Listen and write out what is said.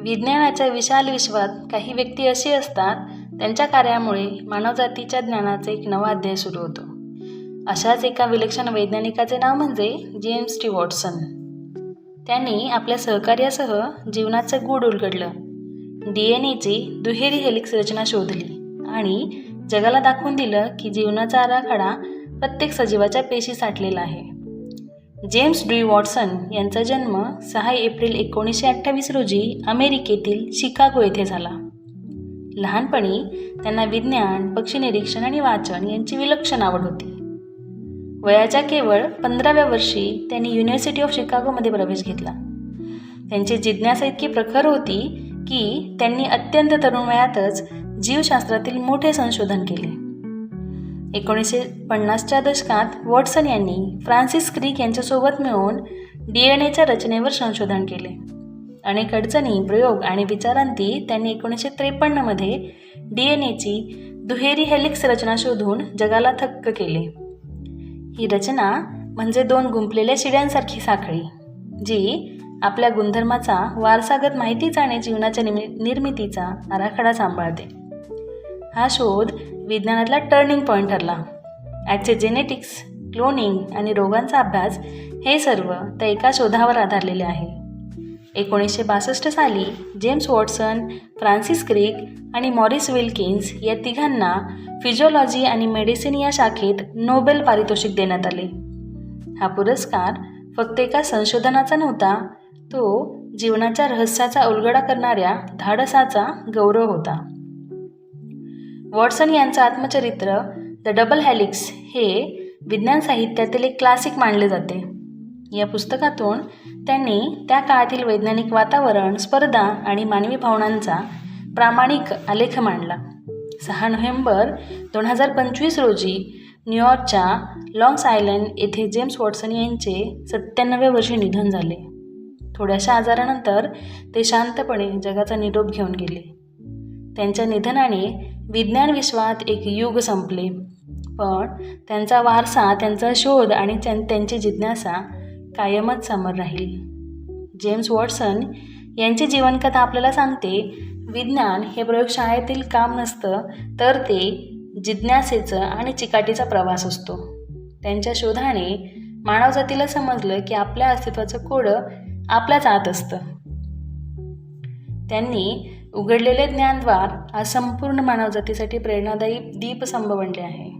विज्ञानाच्या विशाल विश्वात काही व्यक्ती अशी असतात, त्यांच्या कार्यामुळे मानवजातीच्या ज्ञानाचा एक नवा अध्याय सुरू होतो. अशाच एका विलक्षण वैज्ञानिकाचे नाव म्हणजे जेम्स टी वॉटसन. त्यांनी आपल्या सहकार्यासह जीवनाचं गूढ उलगडलं. DNA ची दुहेरी हेलिक्स रचना शोधली आणि जगाला दाखवून दिलं की जीवनाचा आराखडा प्रत्येक सजीवाच्या पेशी साठलेला आहे. जेम्स डी वॉटसन यांचा जन्म 6 एप्रिल 1928 रोजी अमेरिकेतील शिकागो येथे झाला. लहानपणी त्यांना विज्ञान, पक्षी निरीक्षण आणि वाचन यांची विलक्षण आवड होती. वयाच्या केवळ 15व्या वर्षी त्यांनी युनिव्हर्सिटी ऑफ शिकागोमध्ये प्रवेश घेतला. त्यांची जिज्ञासा इतकी प्रखर होती की त्यांनी अत्यंत तरुण वयातच जीवशास्त्रातील मोठे संशोधन केले. 1950च्या दशकात वॉटसन यांनी फ्रान्सिस क्रिक यांच्यासोबत मिळून DNAच्या रचनेवर संशोधन केले. अनेक अडचणी, प्रयोग आणि विचारांती त्यांनी 1953मध्ये DNAची दुहेरी हेलिक्स रचना शोधून जगाला थक्क केले. ही रचना म्हणजे 2 गुंफलेल्या शिड्यांसारखी साखळी, जी आपल्या गुणधर्माचा वारसागत माहितीचा आणि जीवनाच्या निर्मितीचा आराखडा सांभाळते. हा शोध विज्ञानातला टर्निंग पॉईंट ठरला. आजचे जेनेटिक्स, क्लोनिंग आणि रोगांचा अभ्यास हे सर्व त्या एका शोधावर आधारलेले आहे. 1962 साली जेम्स वॉटसन, फ्रान्सिस क्रिक आणि मॉरिस विल्किन्स या तिघांना फिजिओलॉजी आणि मेडिसिन या शाखेत नोबेल पारितोषिक देण्यात आले. हा पुरस्कार फक्त एका संशोधनाचा नव्हता, तो जीवनाच्या रहस्याचा उलगडा करणाऱ्या धाडसाचा गौरव होता. वॉटसन यांचं आत्मचरित्र द डबल हेलिक्स हे विज्ञान साहित्यातील एक क्लासिक मानले जाते. या पुस्तकातून त्यांनी त्या काळातील वैज्ञानिक वातावरण, स्पर्धा आणि मानवी भावनांचा प्रामाणिक आलेख मांडला. 6 नोव्हेंबर 2025 रोजी न्यूयॉर्कच्या लॉंग आयलंड येथे जेम्स वॉटसन यांचे 97व्या वर्षी निधन झाले. थोड्याशा आजारानंतर ते शांतपणे जगाचा निरोप घेऊन गेले. त्यांच्या निधनाने विज्ञान विश्वात एक युग संपले, पण त्यांचा वारसा, त्यांचा शोध आणि त्यांची जिज्ञासा कायमच समोर राहील. जेम्स वॉटसन यांची जीवनकथा आपल्याला सांगते, विज्ञान हे प्रयोगशाळेतील काम नसतं, तर ते जिज्ञासेचं आणि चिकाटीचा प्रवास असतो. त्यांच्या शोधाने मानवजातीला समजलं की आपल्या अस्तित्वाचं कोडं आपल्याच आत असतं. त्यांनी उघडलेले ज्ञानद्वार आज संपूर्ण मानवजातीसाठी प्रेरणादायी दीपस्तंभ बनले आहे.